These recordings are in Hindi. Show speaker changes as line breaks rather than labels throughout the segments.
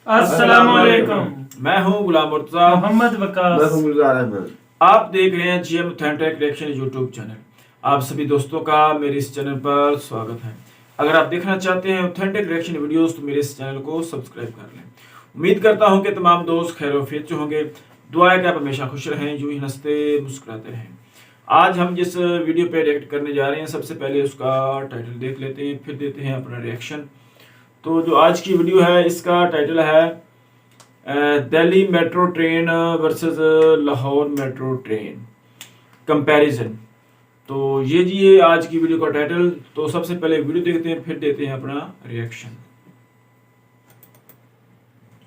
अस्सलामुअलैकुम।
मैं हूं गुलाम मुर्तजा।
मोहम्मद वकास।
आप देख रहे हैं GM authentic reaction YouTube channel. आप सभी दोस्तों का मेरे इस चैनल पर स्वागत है। अगर आप देखना चाहते हैं ऑथेंटिक रिएक्शन वीडियोस तो मेरे इस चैनल को सब्सक्राइब कर लें। उम्मीद करता हूं कि तमाम दोस्त खैर वफियत से होंगे। दुआ है कि आप हमेशा खुश रहें, यूं ही हंसते मुस्कुराते रहें। आज हम जिस वीडियो पे रिएक्ट करने जा रहे हैं, सबसे पहले उसका टाइटल देख लेते हैं, फिर देते हैं अपना रिएक्शन। तो जो आज की वीडियो है इसका टाइटल है Delhi metro train versus Lahore metro train comparison. तो ये आज की वीडियो का टाइटल। तो सबसे पहले वीडियो देखते हैं, फिर देते हैं अपना रिएक्शन।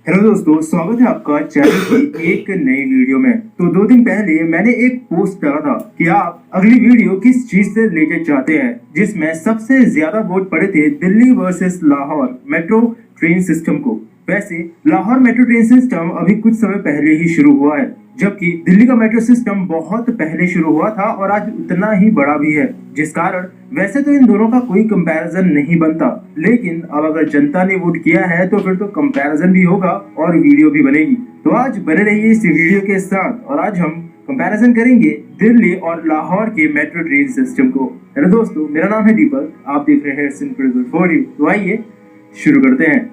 हेलो दोस्तों, स्वागत है आपका चैनल की एक नई वीडियो में। तो 2 दिन पहले मैंने एक पोस्ट डाला था कि आप अगली वीडियो किस चीज से रिलेटेड चाहते हैं, जिसमें सबसे ज्यादा वोट पड़े थे Delhi versus Lahore metro train system को। वैसे लाहौर मेट्रो ट्रेन सिस्टम अभी कुछ समय पहले ही शुरू हुआ है, जबकि दिल्ली का मेट्रो सिस्टम बहुत पहले शुरू हुआ था और आज उतना ही बड़ा भी है, जिस कारण वैसे तो इन दोनों का कोई कंपैरिजन नहीं बनता। लेकिन अब अगर जनता ने वोट किया है तो फिर तो कंपैरिजन भी होगा और वीडियो भी बनेगी। तो आज बने रहिए इस वीडियो के साथ और आज हम कंपैरिजन करेंगे दिल्ली और लाहौर के मेट्रो ट्रेन सिस्टम को। हेलो दोस्तों, मेरा नाम है दीपक, आप देख रहे हैं सिंपल गुड फॉर यू। तो आइए शुरू करते हैं।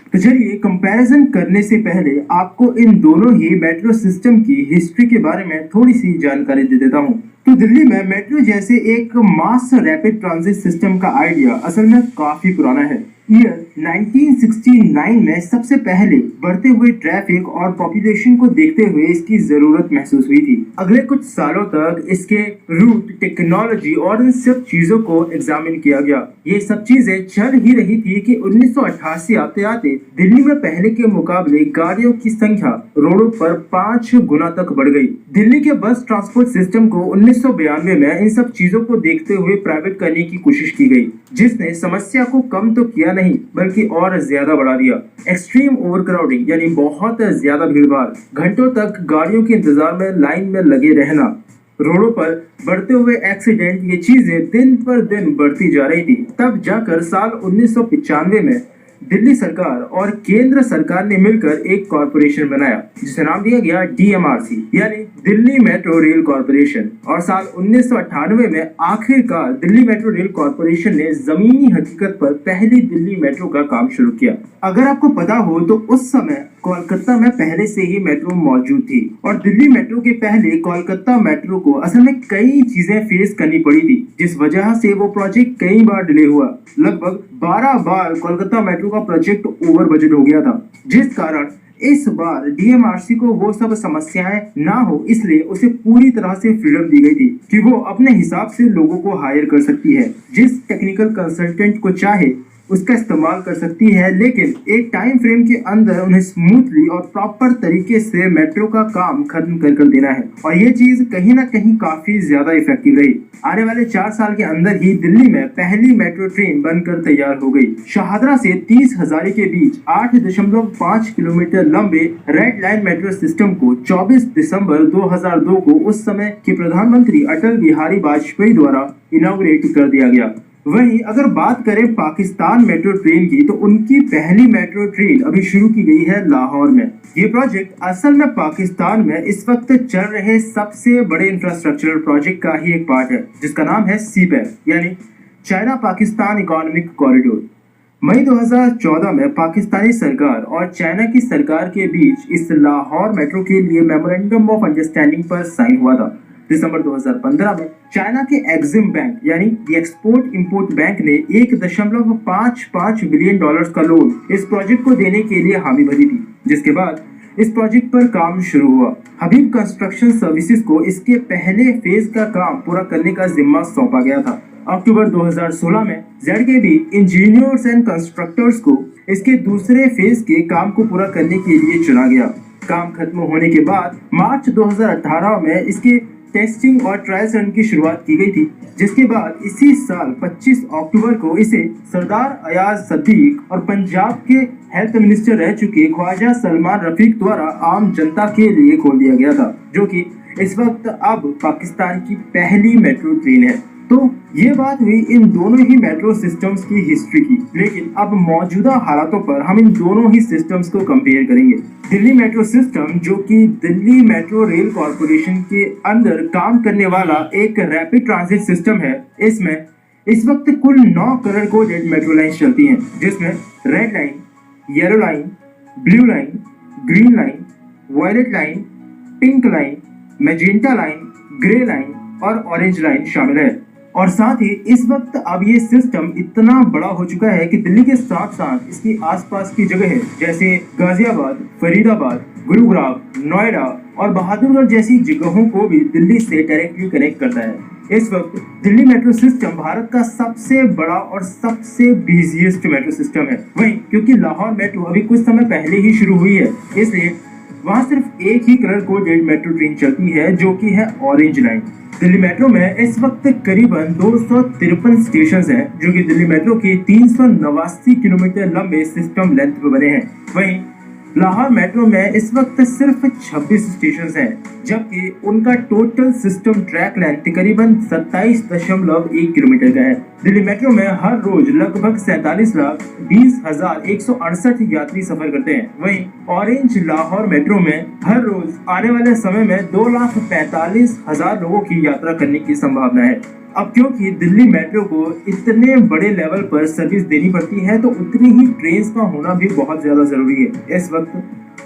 तो चलिए, कंपैरिजन करने से पहले आपको इन दोनों ही मेट्रो सिस्टम की हिस्ट्री के बारे में थोड़ी सी जानकारी दे देता हूँ। तो दिल्ली में मेट्रो जैसे एक मास रैपिड ट्रांजिट सिस्टम का आइडिया असल में काफी पुराना है। ईयर 1969 में सबसे पहले बढ़ते हुए ट्रैफिक और पॉपुलेशन को देखते हुए इसकी जरूरत महसूस हुई थी। अगले कुछ सालों तक इसके रूट, टेक्नोलॉजी और इन सब चीजों को एग्जामिन किया गया। ये सब चीजें चल ही रही थी कि 1988 आते आते दिल्ली में पहले के मुकाबले गाड़ियों की संख्या रोडों पर 5 गुना तक बढ़ गई। दिल्ली के बस ट्रांसपोर्ट सिस्टम को 1992 में इन सब चीजों को देखते हुए प्राइवेट करने की कोशिश की गई, जिसने समस्या को कम तो किया नहीं बल्कि और ज्यादा बढ़ा दिया। एक्सट्रीम ओवरक्राउडिंग यानी बहुत ज्यादा भीड़भाड़, घंटों तक गाड़ियों के इंतजार में लाइन में लगे रहना, रोडों पर बढ़ते हुए एक्सीडेंट, ये चीजें दिन पर दिन बढ़ती जा रही थी। तब जाकर साल 1995 में दिल्ली सरकार और केंद्र सरकार ने मिलकर एक कॉरपोरेशन बनाया जिसे नाम दिया गया DMRC यानी दिल्ली मेट्रो रेल कॉरपोरेशन। और साल 1998 में आखिरकार दिल्ली मेट्रो रेल कॉरपोरेशन ने जमीनी हकीकत पर पहली दिल्ली मेट्रो का काम शुरू किया। अगर आपको पता हो तो उस समय कोलकाता में पहले से ही मेट्रो मौजूद थी और दिल्ली मेट्रो के पहले कोलकाता मेट्रो को असल में कई चीजें फेस करनी पड़ी थी, जिस वजह से वो प्रोजेक्ट कई बार डिले हुआ। लगभग 12 बार कोलकाता मेट्रो का प्रोजेक्ट ओवर बजट हो गया था, जिस कारण इस बार DMRC को वो सब समस्याएं ना हो, इसलिए उसे पूरी तरह से फ्रीडम दी गई थी कि वो अपने हिसाब से लोगों को हायर कर सकती है, जिस टेक्निकल कंसल्टेंट को चाहे उसका इस्तेमाल कर सकती है, लेकिन एक टाइम फ्रेम के अंदर उन्हें स्मूथली और प्रॉपर तरीके से मेट्रो का काम खत्म कर देना है। और ये चीज कहीं ना कहीं काफी ज्यादा इफेक्टिव रही। आने वाले 4 साल के अंदर ही दिल्ली में पहली मेट्रो ट्रेन बनकर तैयार हो गई। शाहदरा से 30 हजारी के बीच 8.5 किलोमीटर लंबे रेड लाइन मेट्रो सिस्टम को 24 दिसंबर 2002 को उस समय के प्रधानमंत्री अटल बिहारी वाजपेयी द्वारा इनॉग्रेट कर दिया गया। वहीं अगर बात करें पाकिस्तान मेट्रो ट्रेन की, तो उनकी पहली मेट्रो ट्रेन अभी शुरू की गई है लाहौर में। ये प्रोजेक्ट असल में पाकिस्तान में इस वक्त चल रहे सबसे बड़े इंफ्रास्ट्रक्चरल प्रोजेक्ट का ही एक पार्ट है, जिसका नाम है CPEC यानी चाइना पाकिस्तान इकोनॉमिक कॉरिडोर। मई 2014 में पाकिस्तानी सरकार और चाइना की सरकार के बीच इस लाहौर मेट्रो के लिए मेमोरेंडम ऑफ अंडरस्टैंडिंग पर साइन हुआ था। दिसंबर 2015 में चाइना के एक्सिम बैंक यानी एक्सपोर्ट इंपोर्ट बैंक ने $1.55 बिलियन का लोन इस प्रोजेक्ट को देने के लिए हामी भरी थी, जिसके बाद इस प्रोजेक्ट पर काम शुरू हुआ। हबीब कंस्ट्रक्शन सर्विसेज को इसके पहले फेज का काम पूरा करने का जिम्मा सौंपा गया था। अक्टूबर 2016 में ZKB इंजीनियर्स एंड कंस्ट्रक्टर्स को इसके दूसरे फेज के काम को पूरा करने के लिए चुना गया। काम खत्म होने के बाद मार्च 2018 में इसके टेस्टिंग और ट्रायल रन की शुरुआत की गई थी, जिसके बाद इसी साल 25 अक्टूबर को इसे सरदार अयाज सदीक और पंजाब के हेल्थ मिनिस्टर रह चुके ख्वाजा सलमान रफीक द्वारा आम जनता के लिए खोल दिया गया था, जो कि इस वक्त अब पाकिस्तान की पहली मेट्रो ट्रेन है। तो ये बात हुई इन दोनों ही मेट्रो सिस्टम्स की हिस्ट्री की, लेकिन अब मौजूदा हालातों पर हम इन दोनों ही सिस्टम्स को कंपेयर करेंगे। दिल्ली मेट्रो सिस्टम, जो कि दिल्ली मेट्रो रेल कॉर्पोरेशन के अंदर काम करने वाला एक रैपिड ट्रांजिट सिस्टम है, इसमें इस वक्त कुल 9 कलर कोडेड मेट्रो लाइन चलती हैं, जिसमें red line, yellow line, blue line, green line, violet line, pink line, magenta line, grey line और ऑरेंज लाइन शामिल है। और साथ ही इस वक्त अब ये सिस्टम इतना बड़ा हो चुका है कि दिल्ली के साथ साथ इसकी आसपास की जगह है, जैसे गाजियाबाद, फरीदाबाद, गुरुग्राम, नोएडा और बहादुरगढ़ जैसी जगहों को भी दिल्ली से डायरेक्टली कनेक्ट करता है। इस वक्त दिल्ली मेट्रो सिस्टम भारत का सबसे बड़ा और सबसे बिजिएस्ट मेट्रो सिस्टम है। वहीं क्योंकि लाहौर मेट्रो अभी कुछ समय पहले ही शुरू हुई है, इसलिए वहाँ सिर्फ एक ही कलर कोडेड मेट्रो ट्रेन चलती है, जो कि है ऑरेंज लाइन। दिल्ली मेट्रो में इस वक्त करीबन 253 स्टेशन हैं, जो कि दिल्ली मेट्रो के 389 किलोमीटर लंबे सिस्टम लेंथ पर बने हैं। वहीं लाहौर मेट्रो में इस वक्त सिर्फ 26 स्टेशन हैं, जबकि उनका टोटल सिस्टम ट्रैक लेंथ करीबन 27.1 किलोमीटर का है। दिल्ली मेट्रो में हर रोज लगभग 47,20,168 यात्री सफर करते हैं। वहीं ऑरेंज लाहौर मेट्रो में हर रोज आने वाले समय में 2,45,000 लोगों की यात्रा करने की संभावना है। अब क्योंकि दिल्ली मेट्रो को इतने बड़े लेवल पर सर्विस देनी पड़ती है, तो उतनी ही ट्रेन का होना भी बहुत ज्यादा जरूरी है। इस वक्त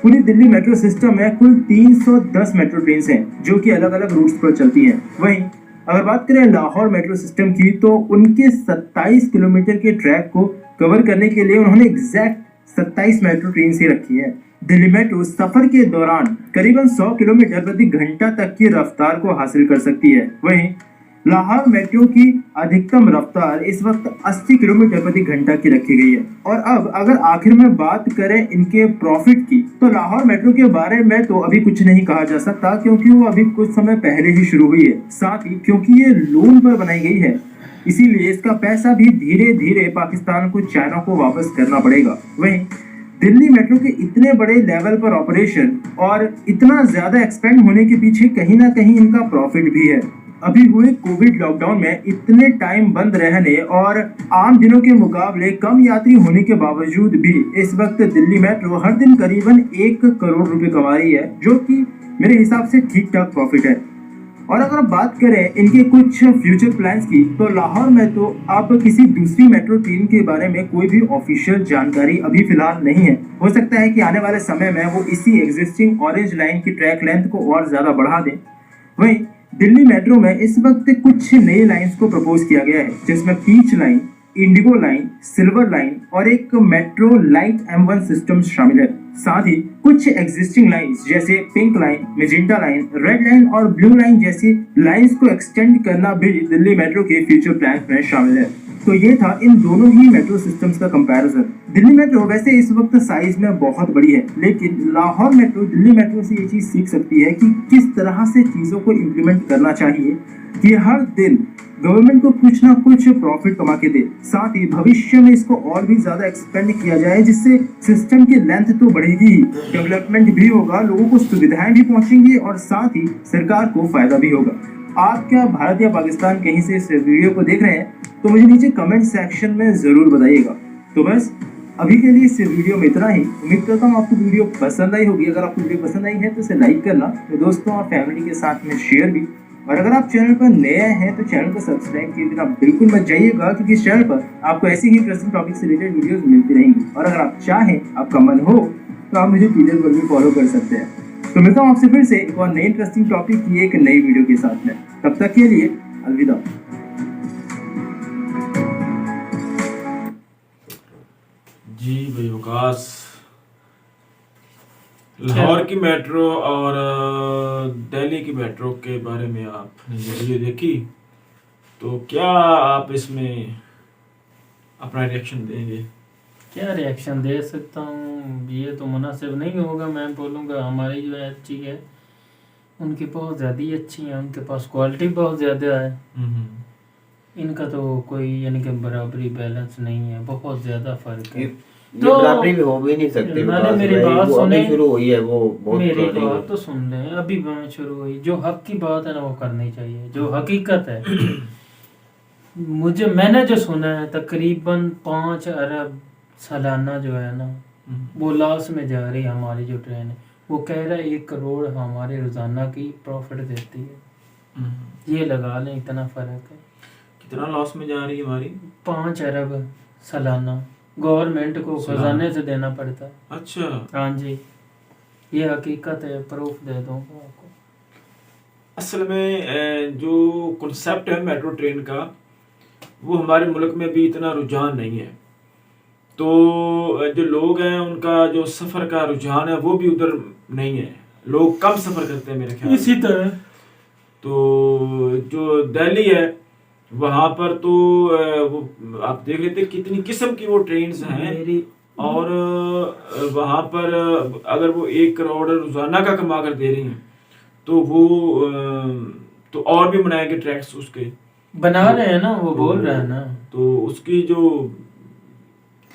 पूरी दिल्ली मेट्रो सिस्टम में कुल 310 मेट्रो ट्रेन हैं, जो कि अलग अलग रूट्स पर चलती हैं। वहीं अगर बात करें लाहौर मेट्रो सिस्टम की, तो उनके 27 किलोमीटर के ट्रैक को कवर करने के लिए उन्होंने एग्जैक्ट 27 मेट्रो ट्रेन ही रखी है। दिल्ली मेट्रो सफर के दौरान करीबन 100 किलोमीटर प्रति घंटा तक की रफ्तार को हासिल कर सकती है। वहीं लाहौर मेट्रो की अधिकतम रफ्तार इस वक्त 80 किलोमीटर प्रति घंटा की रखी गई है। और अब अगर आखिर में बात करें इनके प्रॉफिट की, तो लाहौर मेट्रो के बारे में तो अभी कुछ नहीं कहा जा सकता, क्योंकि वो अभी कुछ समय पहले ही शुरू हुई है। साथ ही क्योंकि ये लोन पर बनाई गई है, इसीलिए इसका पैसा भी धीरे धीरे पाकिस्तान को, चाइना को वापस करना पड़ेगा। वहीं दिल्ली मेट्रो के इतने बड़े लेवल पर ऑपरेशन और इतना ज्यादा एक्सपेंड होने के पीछे कहीं ना कहीं इनका प्रॉफिट भी है। अभी हुए कोविड लॉकडाउन में इतने टाइम बंद रहने और आम दिनों के मुकाबले कम यात्री होने के बावजूद भी इस वक्त दिल्ली मेट्रो हर दिन करीबन 1 करोड़ रुपए कमा रही है, जो कि मेरे हिसाब से ठीक ठाक प्रॉफिट है। और अगर बात करें इनके कुछ फ्यूचर प्लान्स की, तो लाहौर में तो अब किसी दूसरी मेट्रो ट्रेन के बारे में कोई भी ऑफिशियल जानकारी अभी फिलहाल नहीं है। हो सकता है कि आने वाले समय में वो इसी एग्जिस्टिंग ऑरेंज लाइन की ट्रैक लेंथ को और ज्यादा बढ़ा दें। वहीं दिल्ली मेट्रो में इस वक्त कुछ नई लाइंस को प्रपोज किया गया है, जिसमें peach line, indigo line, silver line और एक मेट्रो लाइट M1 सिस्टम शामिल है। साथ ही कुछ एग्जिस्टिंग लाइंस जैसे pink line, magenta line, red line और ब्लू लाइन जैसी लाइंस को एक्सटेंड करना भी दिल्ली मेट्रो के फ्यूचर प्लान में शामिल है। तो ये था इन दोनों ही मेट्रो सिस्टम्स का कंपैरिजन। दिल्ली मेट्रो वैसे इस वक्त साइज में बहुत बड़ी है, लेकिन लाहौर मेट्रो दिल्ली मेट्रो से ये चीज सीख सकती है कि किस तरह से चीजों को इम्प्लीमेंट करना चाहिए कि हर दिन गवर्नमेंट को कुछ ना कुछ प्रॉफिट कमा के दे, साथ ही भविष्य में इसको और भी ज्यादा एक्सपेंड किया जाए, जिससे सिस्टम की लेंथ तो बढ़ेगी ही, डेवलपमेंट भी होगा, लोगों को सुविधाएं भी पहुंचेंगी और साथ ही सरकार को फायदा भी होगा। आप क्या भारत या पाकिस्तान कहीं से इस वीडियो को देख रहे हैं, तो मुझे नीचे कमेंट सेक्शन में जरूर बताइएगा। तो बस अभी के लिए इस वीडियो में इतना ही। उम्मीद करता हूँ आपको वीडियो पसंद आई होगी। अगर आपको वीडियो पसंद आई है तो इसे लाइक करना, तो दोस्तों और फैमिली के साथ में शेयर भी। और अगर आप चैनल पर नए हैं तो चैनल को सब्सक्राइब किए बिना बिल्कुल मत जाइएगा, क्योंकि इस चैनल पर आपको ऐसी ही इंटरेस्टिंग टॉपिक से रिलेटेड वीडियोस मिलती रहेंगी। और अगर आप चाहें, आपका मन हो, तो आप मुझे ट्विटर पर भी फॉलो कर सकते हैं। तो मिलता हूँ आपसे फिर से एक और नई इंटरेस्टिंग टॉपिक की एक नई वीडियो के साथ में। तब तक के लिए अलविदा।
जी भाई वकास, लाहौर की मेट्रो और दिल्ली की मेट्रो के बारे में आपने वीडियो देखी, तो क्या आप इसमें अपना रिएक्शन देंगे?
क्या रिएक्शन दे सकता हूँ, ये तो मुनासिब नहीं होगा। मैं बोलूँगा हमारी जो अच्छी है उनकी बहुत ज़्यादा ही अच्छी है, उनके पास क्वालिटी बहुत ज़्यादा है। इनका तो कोई यानी कि बराबरी बैलेंस नहीं है, बहुत ज़्यादा फर्क है।
तो बराबरी भी हो भी नहीं सकती।
मैंने मेरी बात सुने,
शुरू हुई है वो
मेरी बात तो सुन लें, अभी बात शुरू हुई। जो हक की बात है ना वो करनी चाहिए, जो हकीकत है मैंने जो सुना है तकरीबन 5 अरब सालाना जो है ना वो लॉस में जा रही है हमारी जो ट्रेन है। वो कह रहा है 1 करोड़ हमारे रोजाना की प्रॉफिट देती है। ये लगा लें इतना फर्क है।
कितना लॉस में जा रही है हमारी?
5 अरब सालाना गवर्नमेंट को खजाने से देना पड़ता है।
अच्छा।
हाँ जी, ये हकीकत है, प्रूफ दे दूंगा आपको।
असल में जो कॉन्सेप्ट है मेट्रो ट्रेन का वो हमारे मुल्क में भी इतना रुझान नहीं है, तो जो लोग हैं उनका जो सफ़र का रुझान है वो भी उधर नहीं है, लोग कम सफ़र करते हैं मेरे ख्याल
इसी तरह।
तो जो दिल्ली है वहाँ पर तो वो आप देख लेते कितनी किस्म की वो ट्रेन्स हैं, और वहाँ पर अगर वो 1 करोड़ रोजाना का कमा कर दे रही हैं तो वो तो और भी बनाएंगे ट्रैक्स उसके
बना रहे हैं ना, वो बोल रहे हैं ना,
तो उसकी जो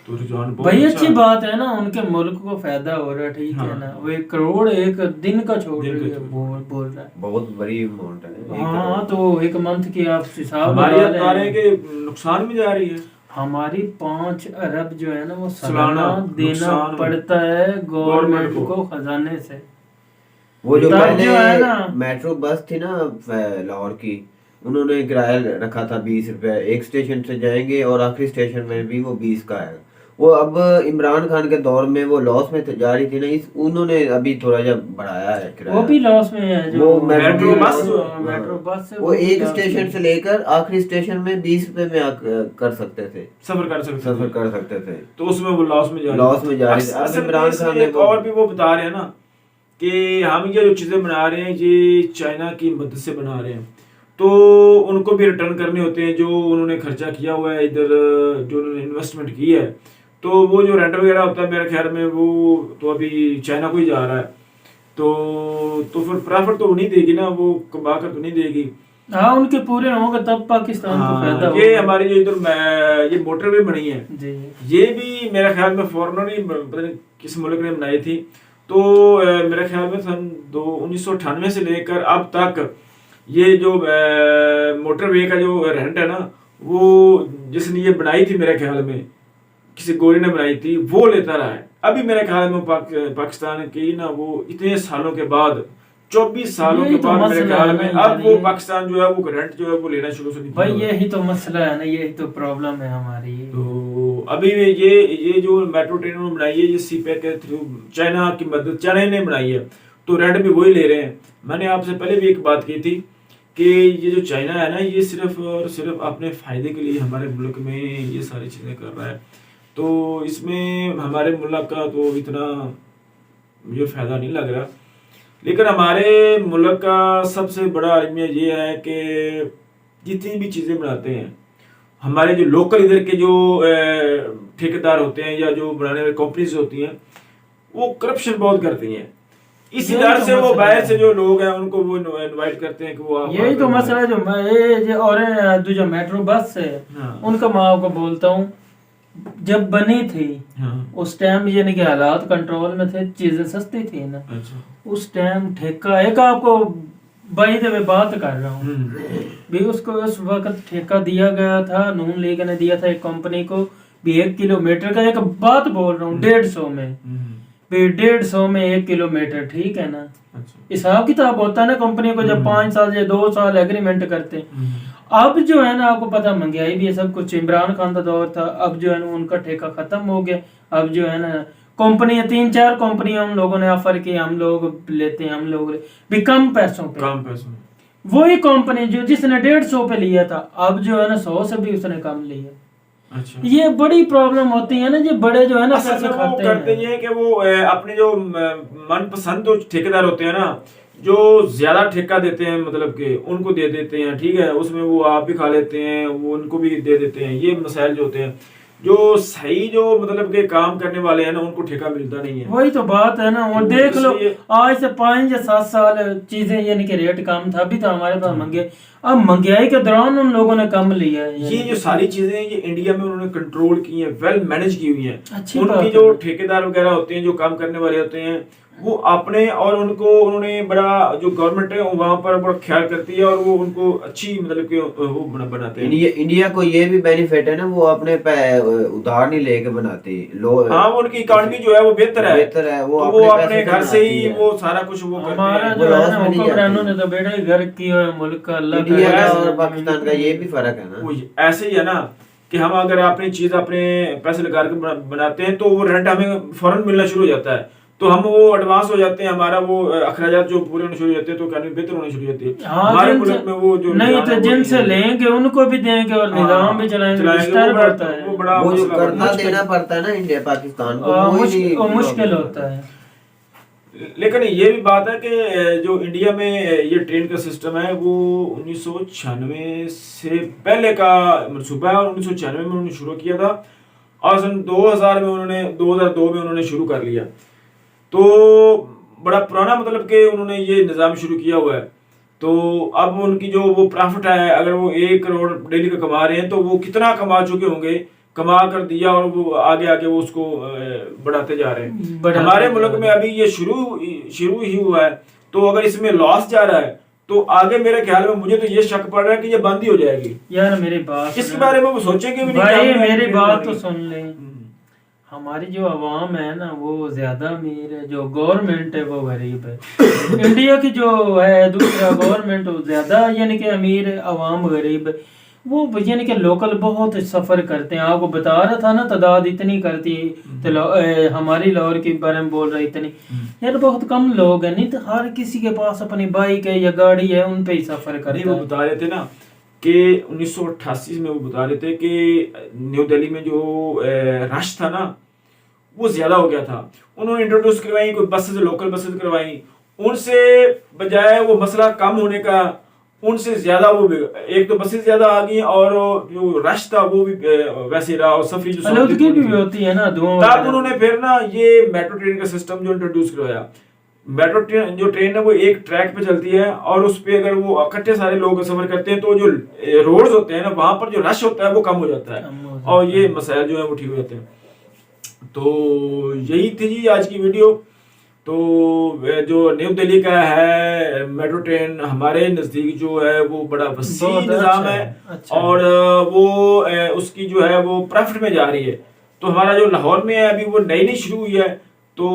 तो रुझान बहुत
भाई
अच्छा
अच्छी बात है ना, उनके मुल्क को फायदा हो रहा है, ठीक है ना। वो 1 करोड़ एक दिन का छोड़ रही है, बोल रहा है।
बहुत बड़ी अमाउंट है।
हाँ, तो 1 मंथ की आप हिसाब
हमारी
लगा
बता
रहे
रहे
हैं
हैं कि नुकसान में जा रही है।
हमारी 5 अरब जो है ना वो
सालाना
सालाना देना
नुकसान
पड़ता है गवर्नमेंट
गवर्नमेंट
को खजाने से।
वो जो
तब
पहले
जो है ना
मेट्रो बस थी ना लाहौर की, उन्होंने किराया रखा था 20 रुपए, एक स्टेशन से जाएंगे और आखिरी स्टेशन में भी वो 20 का है। वो अब इमरान खान के दौर में वो लॉस में जा रही थी ना, इस उन्होंने अभी थोड़ा जा बढ़ाया है किराया।
वो भी लॉस में है जो
वो
मेट्रो बस
मेट्रो बस है,
वो एक स्टेशन से लेकर आखिरी स्टेशन में 20 रुपए में कर सकते थे,
सफर
सफर कर सकते थे।
तो उसमें वो लॉस में जा रही
लॉस में जा रही थी। अब
असल में
इमरान खान
इसमें
ने
एक और भी वो बता रहे हैं ना कि हम ये जो चीजें बना रहे हैं ये चाइना की मदद से बना रहे हैं, तो उनको भी रिटर्न करने होते हैं जो उन्होंने खर्चा किया हुआ है इधर, जो उन्होंने इन्वेस्टमेंट की है। तो वो जो रेंट वगैरह होता है मेरे ख्याल में वो तो अभी चाइना को ही जा रहा है, तो फिर प्रॉफिट तो नहीं देगी ना, वो कमा कर तो नहीं देगी।
हाँ, उनके पूरे होंगे तब पाकिस्तान को फायदा होगा।
ये हमारी जो इधर ये मोटरवे बनी है
जी,
ये भी मेरे ख्याल में फॉरेनर ही पता नहीं किस मुल्क ने बनाई थी, तो मेरे ख्याल में सन 1998 से लेकर अब तक ये जो मोटरवे का जो रेंट है ना वो जिसने ये बनाई थी मेरे ख्याल में किसी गोरी ने बनाई थी वो लेता रहा है। अभी मेरे ख्याल में पाकिस्तान की ना वो इतने सालों के बाद 24 सालों के बाद मेरे ख्याल में अब वो पाकिस्तान जो है वो रेंट जो है वो लेना शुरू से नहीं
भाई यही तो मसला है ना, यही तो प्रॉब्लम है हमारी।
तो अभी ये जो मेट्रो ट्रेन उन्होंने बनाई है ये सीपैक के थ्रू चाइना की मदद चाइना ने बनाई है, तो रेंट भी वही ले रहे हैं। मैंने आपसे पहले भी एक बात की थी कि ये जो चाइना है ना ये सिर्फ और सिर्फ अपने फायदे के लिए हमारे मुल्क में ये सारी चीजें कर रहा है, तो इसमें हमारे मुल्क का तो इतना मुझे फायदा नहीं लग रहा। लेकिन हमारे मुल्क का सबसे बड़ा अलमिया ये है कि जितनी भी चीज़ें बनाते हैं हमारे जो लोकल इधर के जो ठेकेदार होते हैं या जो बनाने वाली कंपनीज होती हैं वो करप्शन बहुत करती हैं, इसी डर से वो बाहर से जो लोग हैं उनको वो इनवाइट करते हैं कि वो
यही तो मसला है जो और जो मेट्रो बस है उनका मैं आपको बोलता हूँ जब बनी थी उस टाइम यानी कि हालात कंट्रोल में थे, चीजें सस्ती थी ना।
अच्छा।
उस टाइम ठेका एक आपको बाई दे बात कर रहा हूँ भी उसको उस वक्त ठेका दिया गया था, नून लीग ने दिया था एक कंपनी को भी 1 किलोमीटर का, एक बात बोल रहा हूँ 150 में भी 150 में 1 किलोमीटर, ठीक है ना। हिसाब किताब होता है ना कंपनी को जब 5 साल या 2 साल एग्रीमेंट करते। अब जो है ना आपको पता महंगाई भी है सब कुछ, इमरान खान का दौर था, अब जो है ना उनका ठेका खत्म हो गया। अब जो है ना कंपनी 3-4 कंपनियां हम लोगों ने ऑफर की, हम लोग लेते हैं, हम लोग भी कम पैसों पे। वही कंपनी जो जिसने 150 पे लिया था अब जो है ना 100 से भी उसने कम लिया।
अच्छा।
ये बड़ी प्रॉब्लम होती है ना, जो बड़े जो है ना पैसे खाते
करते हैं कि वो अपने जो मनपसंद जो ठेकेदार होते हैं ना जो ज्यादा ठेका देते हैं मतलब कि उनको दे देते हैं, ठीक है, उसमें वो आप भी खा लेते हैं, वो उनको भी दे देते हैं। ये मसाइल जो होते हैं, जो सही जो मतलब के काम करने वाले हैं ना उनको ठेका मिलता नहीं है।
वही तो बात है ना। और
तो
देख लो आज से 5 या 7 साल चीजें यानी कि रेट कम था, अभी तो हमारे पास महंगे, अब महंगाई के दौरान उन लोगों ने कम लिया है।
ये जो सारी चीजें ये इंडिया में उन्होंने कंट्रोल की हैं, वेल मैनेज की हुई हैं।
अच्छी
उनकी जो ठेकेदार वगैरह होते हैं जो काम करने वाले होते हैं वो अपने और उनको उन्होंने बड़ा जो गवर्नमेंट है वहां पर बड़ा ख्याल करती है और वो उनको अच्छी मतलब कि वो बनाते हैं।
इंडिया को ये भी बेनिफिट है ना, वो अपने उधार नहीं लेके बनाती
हाँ, वो उनकी इकोनॉमी जो है वो बेहतर है,
वो
तो वो अपने घर से ही
बनाती है।
वो सारा कुछ वो करते
हमारा
हैं।
जो है ना
में नहीं
हुक्मरानों
आती।
ने तो बेटा ही घर किया है मुल्क का, अल्लाह
इंडिया
का
का
है।
और पाकिस्तान का ये भी फर्क है ना।
वो ऐसे ही है ना कि हम अगर अपनी चीज अपने पैसे लगा के बनाते हैं तो वो रेंट हमें फौरन मिलना शुरू हो जाता है, तो हम वो एडवांस हो जाते हैं, हमारा वो अखराजात जो पूरे होने शुरू हो जाते हैं, तो इकोनॉमी बेहतर होनी शुरू हो जाती है।
हाँ,
हमारे मुल्क में वो जो
नहीं
निजाम
तो
है, वो
जिनसे
नहीं है।
लेंगे उनको भी देंगे और निजाम भी चलाएंगे, डिस्टर्ब होता है।
वो बड़ा
वो जो
मसला
कर्जा
बड़ा-
देना पड़ता है ना इंडिया पाकिस्तान को, वो ही नहीं
वो मुश्किल होता है।
लेकिन ये भी बात है कि जो इंडिया में ये ट्रेन का सिस्टम है वो 1996 से पहले का मनसूबा है और 1996 में उन्होंने शुरू किया था और सन 2000 में उन्होंने 2002 में उन्होंने शुरू कर लिया। तो बड़ा पुराना मतलब कि उन्होंने ये निज़ाम शुरू किया हुआ है। तो अब उनकी जो वो प्रॉफिट है, अगर वो 1 करोड़ डेली का कमा रहे हैं तो वो कितना कमा चुके होंगे, कमा कर दिया और वो आगे आगे वो उसको बढ़ाते जा रहे हैं। हमारे मुल्क में अभी ये शुरू ही हुआ है, तो अगर इसमें लॉस जा रहा है तो आगे मेरे ख्याल में मुझे तो ये शक पड़ रहा है कि ये बंद ही हो जाएगी।
यार मेरी बात
इसके बारे में वो सोचेंगे भी नहीं
भाई,
कि हमने
मेरी
ट्रेन
बात
बनाई।
तो सुन ले। हमारी जो अवाम है ना वो ज्यादा अमीर है, जो गवर्नमेंट है वो गरीब है। इंडिया की जो है दूसरा गवर्नमेंट वो ज्यादा यानी कि अमीर है, अवाम गरीब है। वो यानी कि लोकल बहुत सफर करते हैं। आपको बता रहा था ना तादाद इतनी करती है तो हमारी लाहौर के बारे में बोल रहे इतनी, यार बहुत कम लोग हैं, नहीं तो हर किसी के पास अपनी बाइक है या गाड़ी है, उन पे ही सफर
नहीं,
करता
वो
है।
बता रहे थे ना कि 1988 में वो बता रहे थे कि न्यू दिल्ली में जो रश था ना वो ज्यादा हो गया था। उन्होंने इंट्रोड्यूस करवाई कोई बसेस, लोकल बसेस करवाई, उनसे बजाय वो मसला कम होने का उनसे ज्यादा वो एक तो बसेस ज्यादा आ गई और जो रश था वो भी वैसे रहा और सफरी जो
आलूदगी भी होती है ना, धुआं
तब
वगैरह।
उन्होंने फिर ना ये मेट्रो ट्रेन का सिस्टम जो इंट्रोड्यूस करवाया। मेट्रो ट्रेन जो ट्रेन है वो एक ट्रैक पे चलती है और उस पे अगर वो इकट्ठे सारे लोग सफर करते हैं तो जो रोड्स होते हैं ना वहां पर जो रश होता है वो कम हो जाता है और ये मसाइल जो है वो ठीक हो जाते हैं। तो यही थी जी आज की वीडियो। तो जो न्यू दिल्ली का है मेट्रो ट्रेन हमारे नज़दीक जो है वो बड़ा वसी
बहुत
निज़ाम
अच्छा
है
अच्छा।
और वो उसकी जो है वो प्रॉफिट में जा रही है। तो हमारा जो लाहौर में है अभी वो नई शुरू हुई है, तो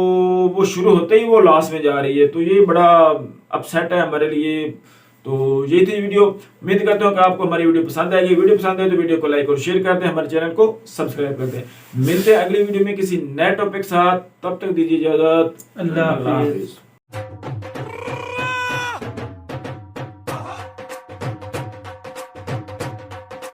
वो शुरू होते ही वो लॉस में जा रही है, तो ये बड़ा अपसेट है हमारे लिए। तो यही थी वीडियो। उम्मीद करता हूँ कि आपको हमारी वीडियो पसंद आएगी। वीडियो पसंद आए तो वीडियो को लाइक और शेयर कर दें, हमारे चैनल को सब्सक्राइब कर दें। मिलते हैं अगली वीडियो में किसी नए टॉपिक के साथ, तब तक दीजिए इजाजत।
अल्लाह हाफिज़।
हाफिज़।